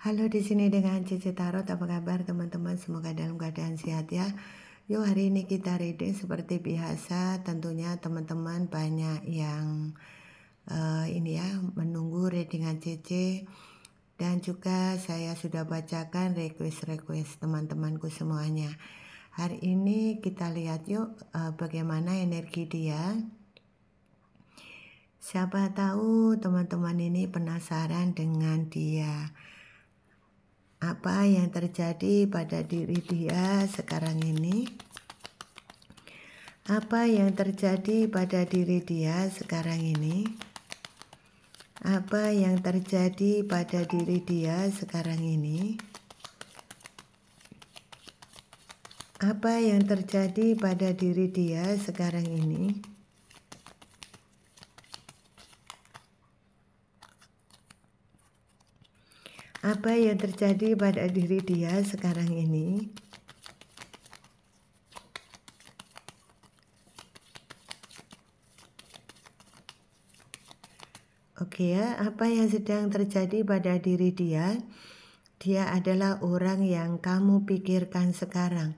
Halo, di sini dengan Cici Tarot. Apa kabar teman-teman? Semoga dalam keadaan sehat ya. Yuk, hari ini kita reading seperti biasa. Tentunya teman-teman banyak yang menunggu readingan Cici, dan juga saya sudah bacakan request teman-temanku semuanya. Hari ini kita lihat yuk bagaimana energi dia. Siapa tahu teman-teman ini penasaran dengan dia. Apa yang terjadi pada diri dia sekarang ini? Apa yang terjadi pada diri dia sekarang ini? Apa yang terjadi pada diri dia sekarang ini? Apa yang terjadi pada diri dia sekarang ini? Apa yang terjadi pada diri dia sekarang ini? Oke ya, apa yang sedang terjadi pada diri dia? Dia adalah orang yang kamu pikirkan sekarang,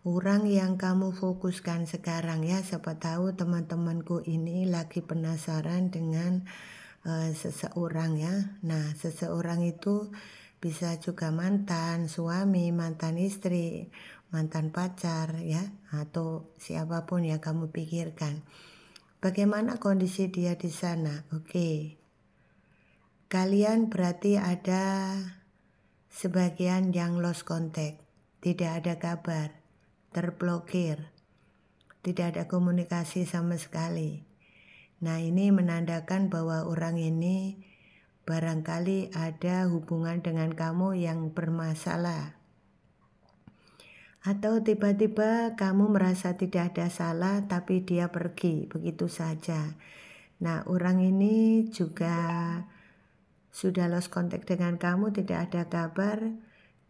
orang yang kamu fokuskan sekarang ya. Siapa tahu teman-temanku ini lagi penasaran dengan seseorang ya. Nah, seseorang itu bisa juga mantan suami, mantan istri, mantan pacar ya, atau siapapun yang kamu pikirkan. Bagaimana kondisi dia di sana? Oke. Kalian berarti ada sebagian yang lost contact, tidak ada kabar, terblokir, tidak ada komunikasi sama sekali. Nah, ini menandakan bahwa orang ini barangkali ada hubungan dengan kamu yang bermasalah. Atau tiba-tiba kamu merasa tidak ada salah tapi dia pergi begitu saja. Nah, orang ini juga sudah lost contact dengan kamu, tidak ada kabar.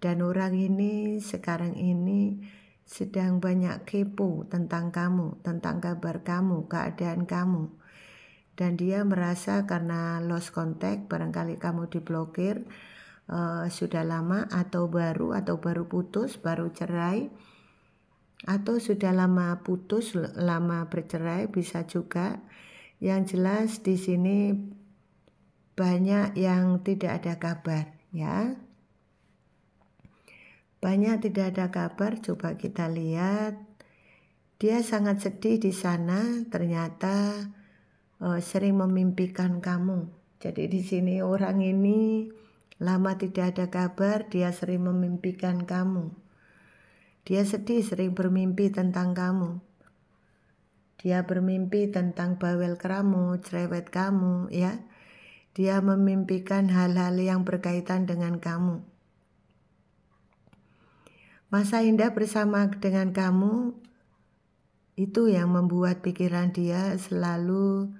Dan orang ini sekarang ini sedang banyak kepo tentang kamu, tentang kabar kamu, keadaan kamu. Dan dia merasa karena lost contact, barangkali kamu diblokir sudah lama, atau baru putus, baru cerai, atau sudah lama putus, lama bercerai, bisa juga. Yang jelas di sini banyak yang tidak ada kabar ya. Banyak tidak ada kabar. Coba kita lihat. Dia sangat sedih di sana. Ternyata sering memimpikan kamu. Jadi di sini orang ini lama tidak ada kabar, dia sering memimpikan kamu. Dia sedih, sering bermimpi tentang kamu. Dia bermimpi tentang bawel kamu, cerewet kamu ya. Dia memimpikan hal-hal yang berkaitan dengan kamu. Masa indah bersama dengan kamu itu yang membuat pikiran dia selalu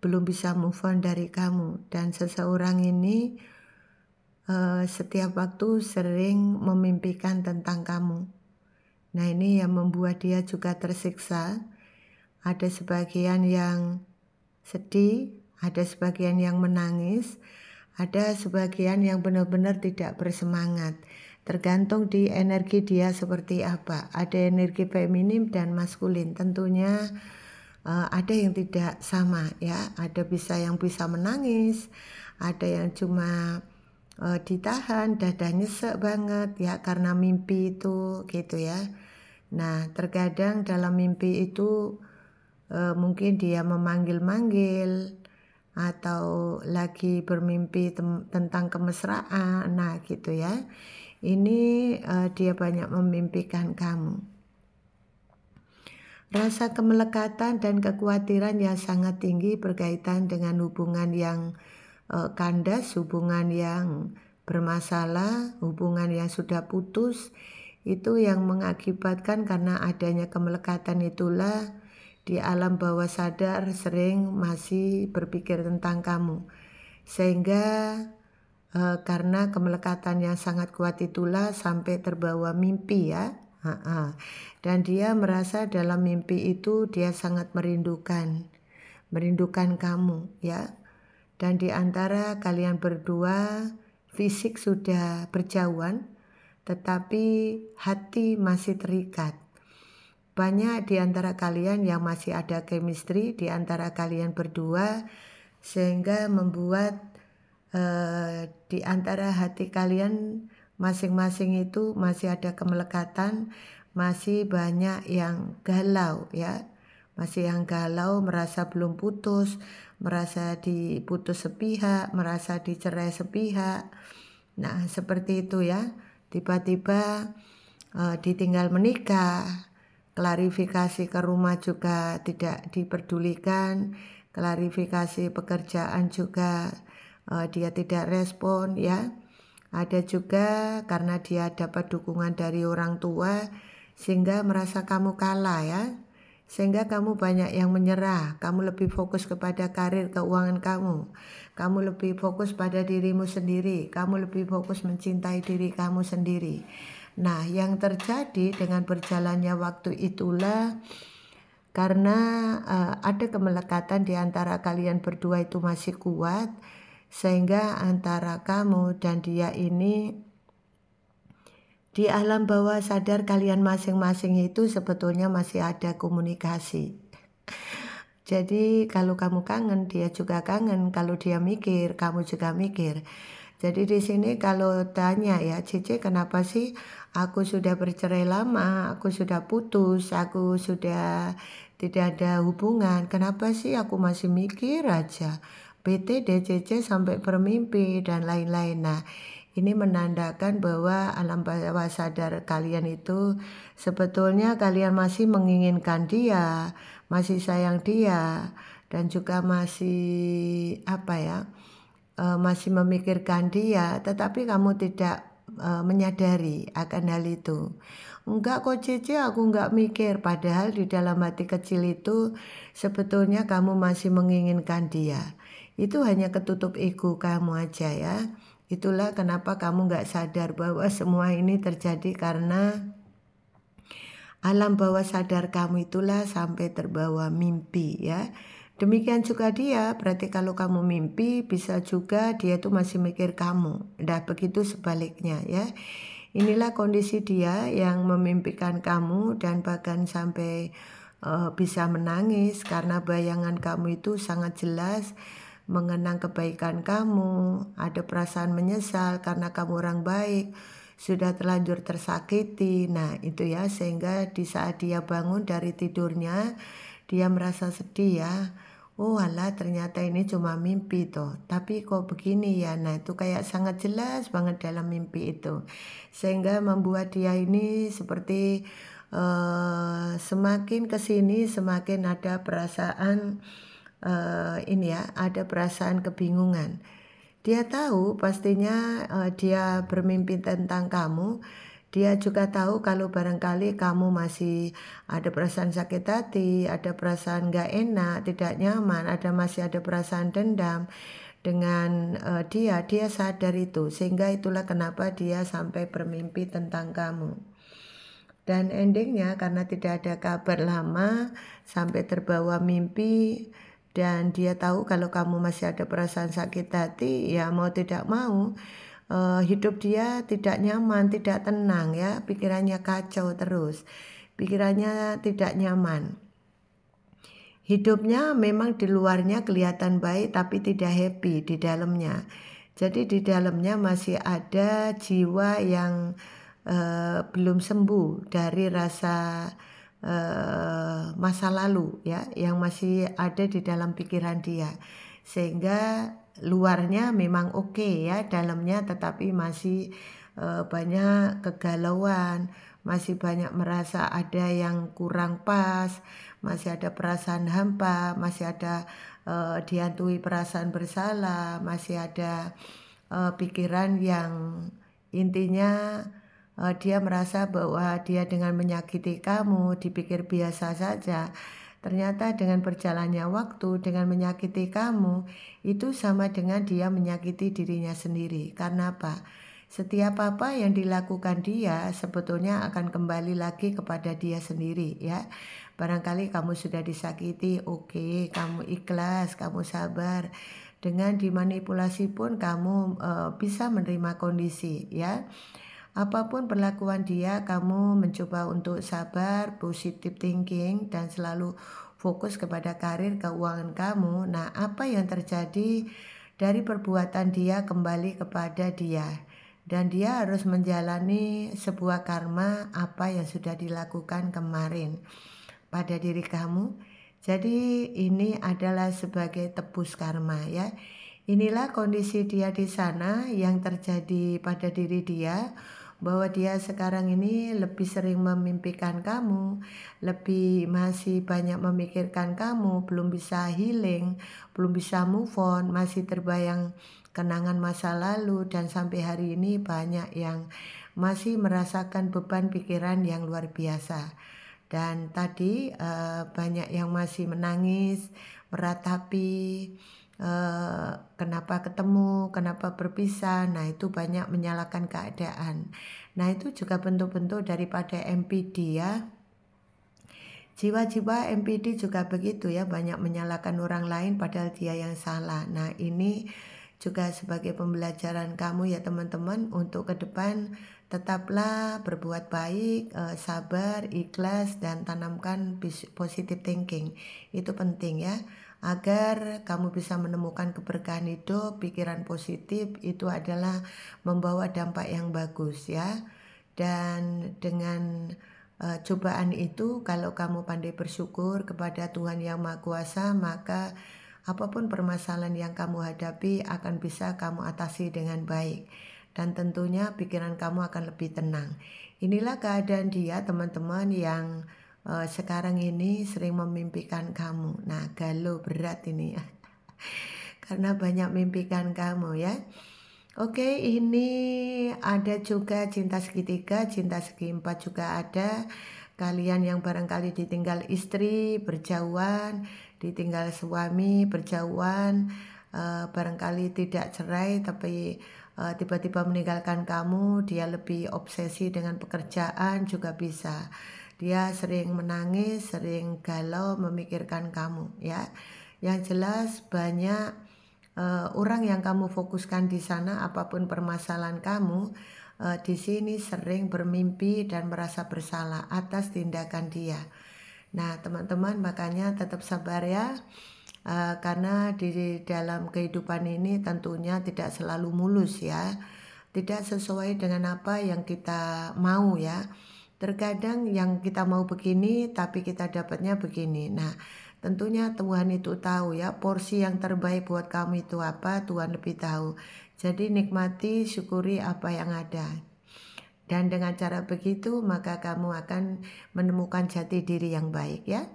belum bisa move on dari kamu. Dan seseorang ini setiap waktu sering memimpikan tentang kamu. Nah, ini yang membuat dia juga tersiksa. Ada sebagian yang sedih, ada sebagian yang menangis, ada sebagian yang benar-benar tidak bersemangat. Tergantung di energi dia seperti apa. Ada energi feminim dan maskulin. Tentunya ada yang tidak sama ya. Ada yang bisa menangis, ada yang cuma ditahan, dada nyesek banget ya karena mimpi itu gitu ya. Nah, terkadang dalam mimpi itu mungkin dia memanggil-manggil atau lagi bermimpi tentang kemesraan. Nah, gitu ya. Ini dia banyak memimpikan kamu. Rasa kemelekatan dan kekhawatiran yang sangat tinggi berkaitan dengan hubungan yang kandas, hubungan yang bermasalah, hubungan yang sudah putus. Itu yang mengakibatkan karena adanya kemelekatan itulah di alam bawah sadar sering masih berpikir tentang kamu. Sehingga karena kemelekatan yang sangat kuat itulah sampai terbawa mimpi ya. Dan dia merasa dalam mimpi itu dia sangat merindukan kamu ya. Dan di antara kalian berdua fisik sudah berjauhan, tetapi hati masih terikat. Banyak di antara kalian yang masih ada chemistry di antara kalian berdua, sehingga membuat di antara hati kalian masing-masing itu masih ada kemelekatan, masih banyak yang galau ya, masih yang galau, merasa belum putus, merasa diputus sepihak, merasa dicerai sepihak. Nah seperti itu ya, tiba-tiba ditinggal menikah, klarifikasi ke rumah juga tidak diperdulikan, klarifikasi pekerjaan juga dia tidak respon ya. Ada juga karena dia dapat dukungan dari orang tua sehingga merasa kamu kalah ya, sehingga kamu banyak yang menyerah. Kamu lebih fokus kepada karir keuangan kamu lebih fokus pada dirimu sendiri, kamu lebih fokus mencintai diri kamu sendiri. Nah yang terjadi dengan berjalannya waktu itulah, karena ada kemelekatan di antara kalian berdua itu masih kuat, sehingga antara kamu dan dia ini di alam bawah sadar kalian masing-masing itu sebetulnya masih ada komunikasi. Jadi kalau kamu kangen, dia juga kangen. Kalau dia mikir, kamu juga mikir. Jadi di sini kalau tanya ya, Cici kenapa sih aku sudah bercerai lama, aku sudah putus, aku sudah tidak ada hubungan, kenapa sih aku masih mikir aja, PT, DCC sampai bermimpi dan lain-lain. Nah ini menandakan bahwa alam bawah sadar kalian itu sebetulnya kalian masih menginginkan dia, masih sayang dia, dan juga masih masih memikirkan dia, tetapi kamu tidak menyadari akan hal itu. Enggak kok Cici, aku enggak mikir, padahal di dalam hati kecil itu sebetulnya kamu masih menginginkan dia. Itu hanya ketutup ego kamu aja ya. Itulah kenapa kamu enggak sadar bahwa semua ini terjadi karena alam bawah sadar kamu itulah sampai terbawa mimpi ya. Demikian juga dia, berarti kalau kamu mimpi bisa juga dia tuh masih mikir kamu. Nah begitu sebaliknya ya. Inilah kondisi dia yang memimpikan kamu dan bahkan sampai bisa menangis karena bayangan kamu itu sangat jelas mengenang kebaikan kamu. Ada perasaan menyesal karena kamu orang baik, sudah terlanjur tersakiti. Nah itu ya, sehingga di saat dia bangun dari tidurnya dia merasa sedih ya. Oh alah, ternyata ini cuma mimpi toh, tapi kok begini ya. Nah itu kayak sangat jelas banget dalam mimpi itu, sehingga membuat dia ini seperti semakin kesini semakin ada perasaan ada perasaan kebingungan. Dia tahu pastinya dia bermimpi tentang kamu. Dia juga tahu kalau barangkali kamu masih ada perasaan sakit hati, ada perasaan gak enak, tidak nyaman, masih ada perasaan dendam dengan dia sadar itu. Sehingga itulah kenapa dia sampai bermimpi tentang kamu. Dan endingnya karena tidak ada kabar lama, sampai terbawa mimpi, dan dia tahu kalau kamu masih ada perasaan sakit hati, ya mau tidak mau hidup dia tidak nyaman, tidak tenang ya, pikirannya kacau terus, pikirannya tidak nyaman. Hidupnya memang di luarnya kelihatan baik tapi tidak happy di dalamnya. Jadi di dalamnya masih ada jiwa yang belum sembuh dari rasa masa lalu ya, yang masih ada di dalam pikiran dia, sehingga luarnya memang oke ya, dalamnya tetapi masih banyak kegalauan, masih banyak merasa ada yang kurang pas, masih ada perasaan hampa, masih ada dihantui perasaan bersalah, masih ada pikiran yang intinya dia merasa bahwa dia dengan menyakiti kamu dipikir biasa saja. Ternyata dengan berjalannya waktu, dengan menyakiti kamu, itu sama dengan dia menyakiti dirinya sendiri. Karena apa? Setiap apa yang dilakukan dia sebetulnya akan kembali lagi kepada dia sendiri ya. Barangkali kamu sudah disakiti, oke, kamu ikhlas, kamu sabar. dengan dimanipulasi pun kamu bisa menerima kondisi ya. Apapun perlakuan dia, kamu mencoba untuk sabar, positive thinking, dan selalu fokus kepada karir keuangan kamu. Nah, apa yang terjadi dari perbuatan dia kembali kepada dia. Dan dia harus menjalani sebuah karma apa yang sudah dilakukan kemarin pada diri kamu. Jadi ini adalah sebagai tebus karma ya. Inilah kondisi dia di sana yang terjadi pada diri dia, bahwa dia sekarang ini lebih sering memimpikan kamu, lebih masih banyak memikirkan kamu, belum bisa healing, belum bisa move on, masih terbayang kenangan masa lalu, dan sampai hari ini banyak yang masih merasakan beban pikiran yang luar biasa. Dan tadi banyak yang masih menangis, meratapi kenapa ketemu, kenapa berpisah. Nah itu banyak menyalahkan keadaan. Nah itu juga bentuk-bentuk daripada MPD ya. Jiwa-jiwa MPD juga begitu ya, banyak menyalahkan orang lain padahal dia yang salah. Nah ini juga sebagai pembelajaran kamu ya teman-teman, untuk ke depan tetaplah berbuat baik, sabar, ikhlas, dan tanamkan positive thinking. Itu penting ya, agar kamu bisa menemukan keberkahan hidup. Pikiran positif itu adalah membawa dampak yang bagus ya. Dan dengan cobaan itu, kalau kamu pandai bersyukur kepada Tuhan Yang Maha Kuasa, maka apapun permasalahan yang kamu hadapi akan bisa kamu atasi dengan baik. Dan tentunya pikiran kamu akan lebih tenang. Inilah keadaan dia teman-teman yang sekarang ini sering memimpikan kamu. Nah galau berat ini ya. Karena banyak mimpikan kamu ya. Oke, ini ada juga cinta segitiga, cinta segi empat juga ada. Kalian yang barangkali ditinggal istri, berjauhan, ditinggal suami, berjauhan, barangkali tidak cerai tapi tiba-tiba meninggalkan kamu. Dia lebih obsesi dengan pekerjaan juga bisa. Dia sering menangis, sering galau memikirkan kamu ya. Yang jelas banyak orang yang kamu fokuskan di sana, apapun permasalahan kamu, di sini sering bermimpi dan merasa bersalah atas tindakan dia. Nah teman-teman, makanya tetap sabar ya, karena di dalam kehidupan ini tentunya tidak selalu mulus ya, tidak sesuai dengan apa yang kita mau ya. Terkadang yang kita mau begini tapi kita dapatnya begini. Nah tentunya Tuhan itu tahu ya, porsi yang terbaik buat kamu itu apa, Tuhan lebih tahu. Jadi nikmati, syukuri apa yang ada. Dan dengan cara begitu maka kamu akan menemukan jati diri yang baik ya.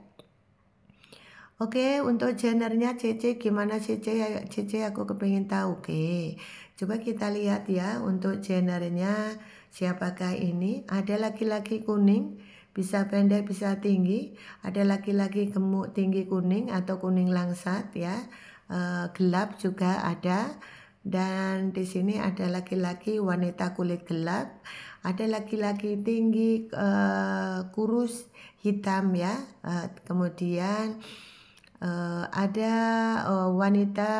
Oke, untuk gendernya CC gimana CC? CC aku kepingin tahu. Oke, coba kita lihat ya untuk gendernya siapakah ini. Ada laki-laki kuning, bisa pendek bisa tinggi. Ada laki-laki gemuk tinggi kuning atau kuning langsat ya. Gelap juga ada. Dan di sini ada laki-laki wanita kulit gelap. Ada laki-laki tinggi kurus hitam ya. Kemudian ada wanita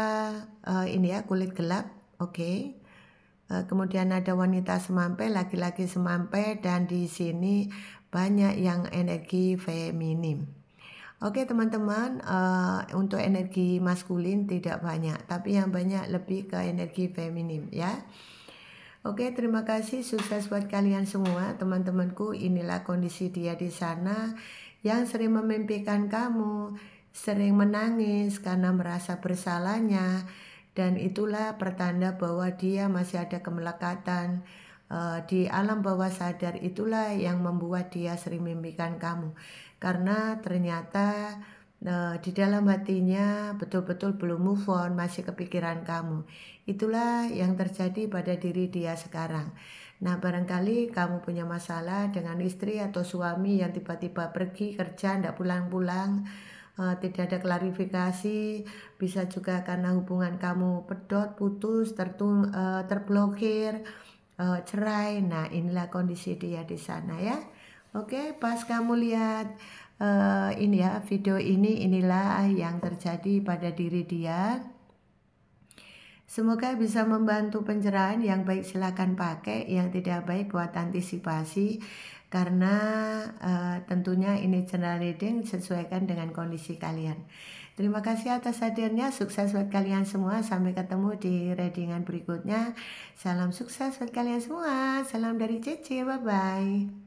ini ya kulit gelap. Oke. Kemudian ada wanita semampai, laki-laki semampai, dan di sini banyak yang energi feminim. Oke teman-teman, untuk energi maskulin tidak banyak, tapi yang banyak lebih ke energi feminim ya. Oke, terima kasih, sukses buat kalian semua teman-temanku. Inilah kondisi dia di sana yang sering memimpikan kamu, sering menangis karena merasa bersalahnya. Dan itulah pertanda bahwa dia masih ada kemelekatan di alam bawah sadar. Itulah yang membuat dia sering memimpikan kamu, karena ternyata di dalam hatinya betul-betul belum move on, masih kepikiran kamu. Itulah yang terjadi pada diri dia sekarang. Nah barangkali kamu punya masalah dengan istri atau suami yang tiba-tiba pergi kerja, tidak pulang-pulang, tidak ada klarifikasi. Bisa juga karena hubungan kamu pedot, putus, terblokir, cerai. Nah inilah kondisi dia di sana ya. Oke, pas kamu lihat ini ya video ini, inilah yang terjadi pada diri dia. Semoga bisa membantu pencerahan. Yang baik silakan pakai, yang tidak baik buat antisipasi, karena tentunya ini general reading, sesuaikan dengan kondisi kalian. Terima kasih atas hadirnya, sukses buat kalian semua, sampai ketemu di readingan berikutnya. Salam sukses buat kalian semua, salam dari Cece, bye-bye.